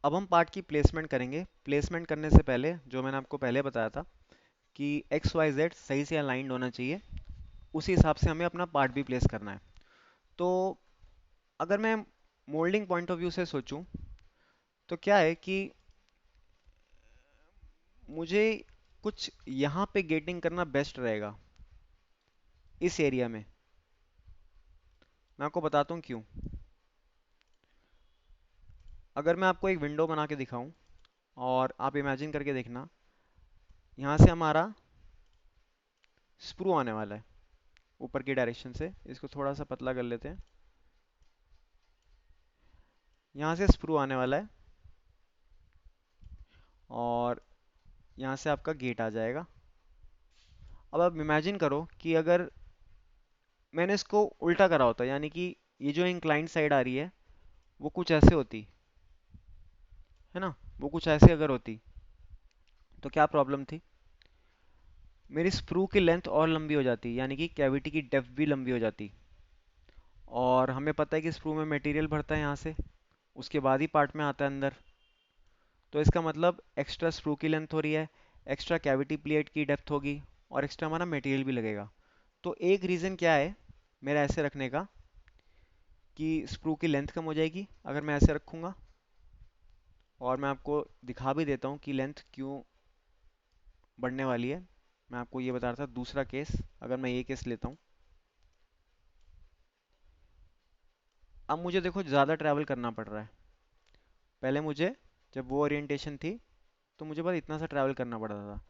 अब हम पार्ट की प्लेसमेंट करेंगे। प्लेसमेंट करने से पहले जो मैंने आपको पहले बताया था कि एक्स वाई जेड सही से अलाइंड होना चाहिए, उसी हिसाब से हमें अपना पार्ट भी प्लेस करना है। तो अगर मैं मोल्डिंग पॉइंट ऑफ व्यू से सोचूं तो क्या है कि मुझे कुछ यहाँ पे गेटिंग करना बेस्ट रहेगा इस एरिया में। मैं आपको बताता हूँ क्यों। अगर मैं आपको एक विंडो बना के दिखाऊं और आप इमेजिन करके देखना, यहाँ से हमारा स्प्रू आने वाला है ऊपर की डायरेक्शन से। इसको थोड़ा सा पतला कर लेते हैं। यहाँ से स्प्रू आने वाला है और यहाँ से आपका गेट आ जाएगा। अब आप इमेजिन करो कि अगर मैंने इसको उल्टा करा होता, यानी कि ये जो इंक्लाइंड साइड आ रही है वो कुछ ऐसे होती, है ना, वो कुछ ऐसे अगर होती तो क्या प्रॉब्लम थी? मेरी स्प्रू की लेंथ और लंबी हो जाती, यानी कि कैविटी की डेप्थ भी लंबी हो जाती। और हमें पता है कि स्प्रू में मटेरियल भरता है यहाँ से, उसके बाद ही पार्ट में आता है अंदर। तो इसका मतलब एक्स्ट्रा स्प्रू की लेंथ हो रही है, एक्स्ट्रा कैविटी प्लेट की डेप्थ होगी और एक्स्ट्रा हमारा मटेरियल भी लगेगा। तो एक रीज़न क्या है मेरा ऐसे रखने का, कि स्प्रू की लेंथ कम हो जाएगी अगर मैं ऐसे रखूँगा। और मैं आपको दिखा भी देता हूँ कि लेंथ क्यों बढ़ने वाली है। मैं आपको ये बता रहा था दूसरा केस। अगर मैं ये केस लेता हूँ, अब मुझे देखो ज़्यादा ट्रैवल करना पड़ रहा है। पहले मुझे, जब वो ओरिएंटेशन थी, तो मुझे बस इतना सा ट्रैवल करना पड़ता था।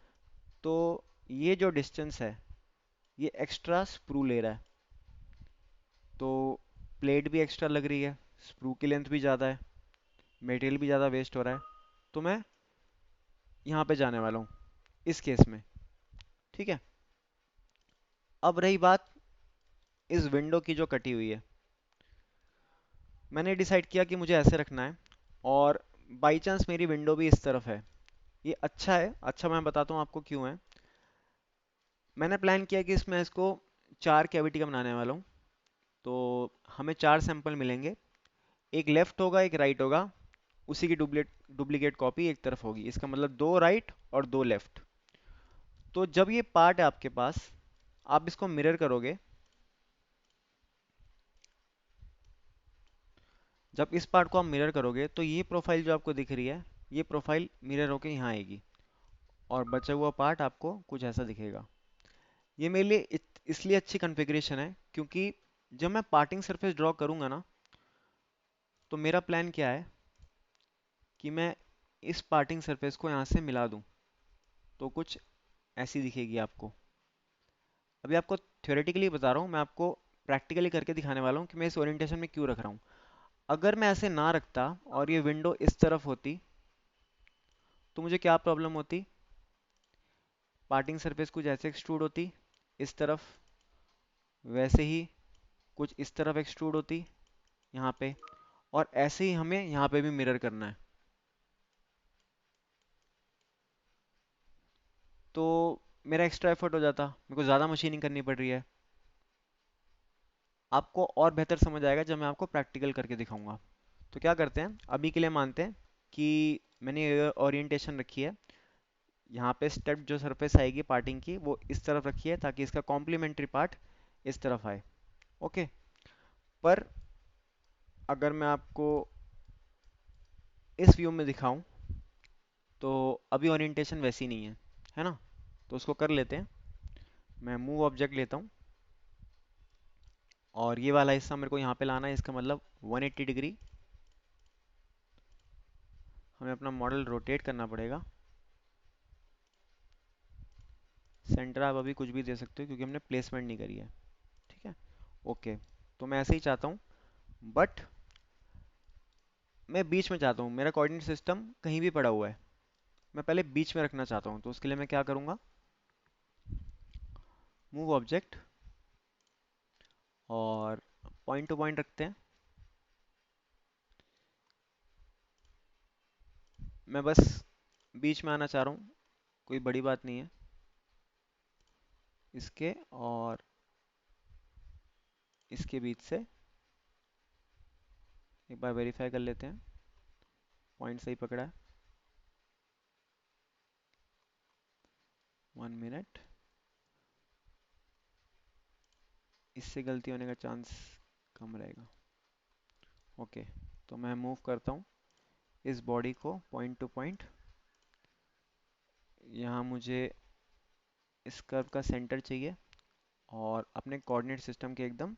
तो ये जो डिस्टेंस है ये एक्स्ट्रा स्प्रू ले रहा है, तो प्लेट भी एक्स्ट्रा लग रही है, स्प्रू की लेंथ भी ज़्यादा है, मटेरियल भी ज़्यादा वेस्ट हो रहा है। तो मैं यहाँ पे जाने वाला हूँ इस केस में। ठीक है। अब रही बात इस विंडो की जो कटी हुई है, मैंने डिसाइड किया कि मुझे ऐसे रखना है और बाई चांस मेरी विंडो भी इस तरफ है। ये अच्छा है, अच्छा मैं बताता हूँ आपको क्यों है। मैंने प्लान किया कि इसमें इसको 4 कैविटी का बनाने वाला हूँ। तो हमें 4 सैंपल मिलेंगे, एक लेफ्ट होगा एक राइट होगा, उसी की डुप्लीकेट डुप्लीकेट कॉपी एक तरफ होगी। इसका मतलब 2 राइट और 2 लेफ्ट। तो जब ये पार्ट है आपके पास, आप इसको मिरर करोगे। जब इस पार्ट को आप मिरर करोगे तो ये प्रोफाइल जो आपको दिख रही है, ये प्रोफाइल मिरर होके यहाँ आएगी और बचा हुआ पार्ट आपको कुछ ऐसा दिखेगा। ये मेरे लिए इसलिए अच्छी कॉन्फ़िगरेशन है क्योंकि जब मैं पार्टिंग सरफेस ड्रॉ करूंगा ना, तो मेरा प्लान क्या है कि मैं इस पार्टिंग सरफेस को यहाँ से मिला दूं, तो कुछ ऐसी दिखेगी आपको। अभी आपको थ्योरेटिकली बता रहा हूँ, मैं आपको प्रैक्टिकली करके दिखाने वाला हूँ कि मैं इस ओरिएंटेशन में क्यों रख रहा हूँ। अगर मैं ऐसे ना रखता और ये विंडो इस तरफ होती तो मुझे क्या प्रॉब्लम होती? पार्टिंग सरफेस कुछ ऐसे एक्सट्रूड होती इस तरफ, वैसे ही कुछ इस तरफ एक्सट्रूड होती यहाँ पे, और ऐसे ही हमें यहाँ पे भी मिरर करना है। तो मेरा एक्स्ट्रा एफर्ट हो जाता, मेरे को ज़्यादा मशीनिंग करनी पड़ रही है। आपको और बेहतर समझ आएगा जब मैं आपको प्रैक्टिकल करके दिखाऊंगा। तो क्या करते हैं, अभी के लिए मानते हैं कि मैंने ये ओरिएंटेशन रखी है। यहाँ पे स्टेप जो सरफेस आएगी पार्टिंग की वो इस तरफ रखी है ताकि इसका कॉम्प्लीमेंट्री पार्ट इस तरफ आए। ओके। पर अगर मैं आपको इस व्यू में दिखाऊं तो अभी ओरिएंटेशन वैसी नहीं है ना? तो उसको कर लेते हैं। मैं मूव ऑब्जेक्ट लेता हूँ और ये वाला हिस्सा मेरे को यहाँ पे लाना है। इसका मतलब 180 डिग्री हमें अपना मॉडल रोटेट करना पड़ेगा। सेंटर आप अभी कुछ भी दे सकते हो क्योंकि हमने प्लेसमेंट नहीं करी है। ठीक है। ओके। तो मैं ऐसे ही चाहता हूँ, बट मैं बीच में चाहता हूँ। मेरा कोऑर्डिनेट सिस्टम कहीं भी पड़ा हुआ है, मैं पहले बीच में रखना चाहता हूँ। तो उसके लिए मैं क्या करूँगा, मूव ऑब्जेक्ट और पॉइंट टू पॉइंट रखते हैं। मैं बस बीच में आना चाह रहा हूँ, कोई बड़ी बात नहीं है। इसके और इसके बीच से एक बार वेरीफाई कर लेते हैं। पॉइंट सही पकड़ा है। 1 मिनट, इससे गलती होने का चांस कम रहेगा। ओके, तो मैं मूव करता हूँ इस बॉडी को पॉइंट टू पॉइंट। यहाँ मुझे इस कर्व का सेंटर चाहिए और अपने कोऑर्डिनेट सिस्टम के एकदम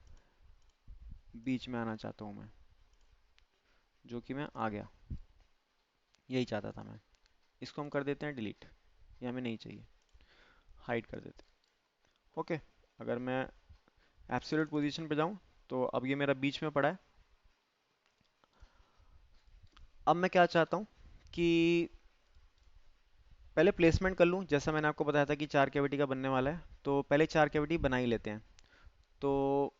बीच में आना चाहता हूँ मैं, जो कि मैं आ गया। यही चाहता था मैं। इसको हम कर देते हैं डिलीट, ये हमें नहीं चाहिए, हाइड कर देते हैं। ओके, अगर मैं एब्सोल्यूट पोजीशन पे जाऊँ तो अब ये मेरा बीच में पड़ा है। अब मैं क्या चाहता हूँ कि पहले प्लेसमेंट कर लूँ। जैसा मैंने आपको बताया था कि 4 कैविटी का बनने वाला है, तो पहले 4 कैविटी बना ही लेते हैं। तो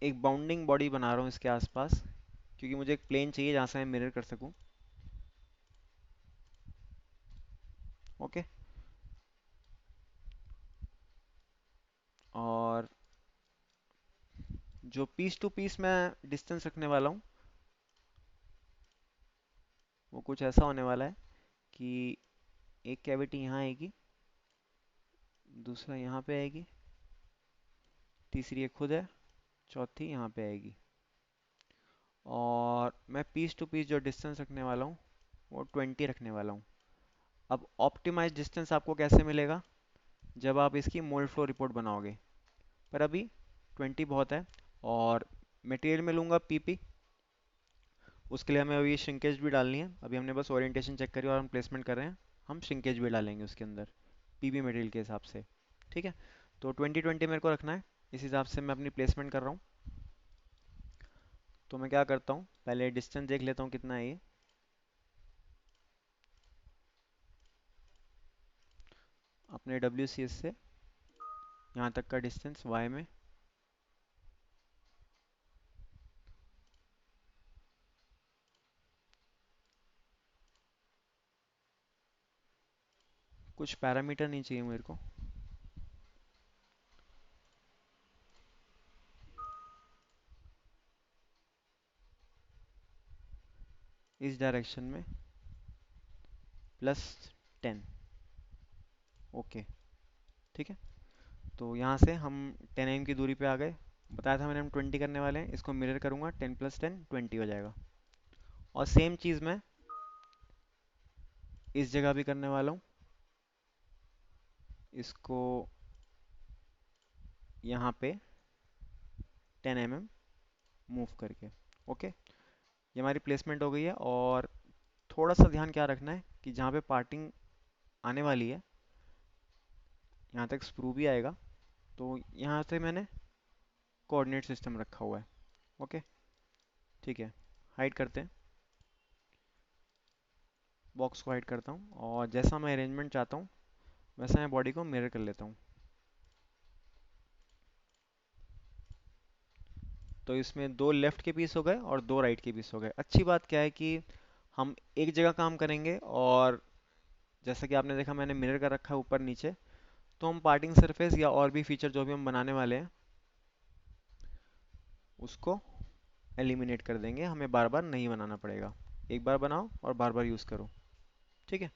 एक बाउंडिंग बॉडी बना रहा हूँ इसके आसपास, क्योंकि मुझे एक प्लेन चाहिए जहाँ से मैं मिरर कर सकूँ। ओके, और जो पीस टू पीस मैं डिस्टेंस रखने वाला हूँ वो कुछ ऐसा होने वाला है कि एक कैविटी यहाँ आएगी, दूसरा यहाँ पे आएगी, तीसरी एक खुद है, चौथी यहाँ पे आएगी। और मैं पीस टू पीस जो डिस्टेंस रखने वाला हूँ वो 20 रखने वाला हूँ। अब ऑप्टिमाइज डिस्टेंस आपको कैसे मिलेगा? जब आप इसकी मोल्ड फ्लो रिपोर्ट बनाओगे। पर अभी 20 बहुत है। और मटेरियल में लूँगा पीपी। उसके लिए हमें अभी श्रिंकेज भी डालनी है। अभी हमने बस ओरिएंटेशन चेक करी और हम प्लेसमेंट कर रहे हैं। हम श्रिंकेज भी डालेंगे उसके अंदर पीपी मटेरियल के हिसाब से। ठीक है, तो 20-20 मेरे को रखना है। इस हिसाब से मैं अपनी प्लेसमेंट कर रहा हूँ। तो मैं क्या करता हूँ, पहले डिस्टेंस देख लेता हूँ कितना है ये। अपने WCS से यहाँ तक का डिस्टेंस वाई में कुछ पैरामीटर नहीं चाहिए मेरे को। इस डायरेक्शन में +10। ओके, ठीक है। तो यहाँ से हम 10 mm की दूरी पे आ गए। बताया था मैंने हम 20 करने वाले हैं। इसको मिरर करूँगा, 10 + 10 20 हो जाएगा। और सेम चीज़ मैं इस जगह भी करने वाला हूँ। इसको यहाँ पे 10 mm मूव करके। ओके, ये हमारी प्लेसमेंट हो गई है। और थोड़ा सा ध्यान क्या रखना है कि जहाँ पे पार्टिंग आने वाली है यहाँ तक स्क्रू भी आएगा। तो यहाँ से मैंने कोऑर्डिनेट सिस्टम रखा हुआ है। ओके, ठीक है। हाइड करते हैं, बॉक्स को हाइड करता हूँ और जैसा मैं अरेंजमेंट चाहता हूँ वैसा मैं बॉडी को मिरर कर लेता हूँ। तो इसमें 2 लेफ्ट के पीस हो गए और 2 राइट के पीस हो गए। अच्छी बात क्या है कि हम एक जगह काम करेंगे और जैसा कि आपने देखा मैंने मिरर कर रखा है ऊपर नीचे। तो हम पार्टिंग सरफेस या और भी फीचर जो भी हम बनाने वाले हैं उसको एलिमिनेट कर देंगे। हमें बार बार नहीं बनाना पड़ेगा। एक बार बनाओ और बार बार यूज़ करो। ठीक है।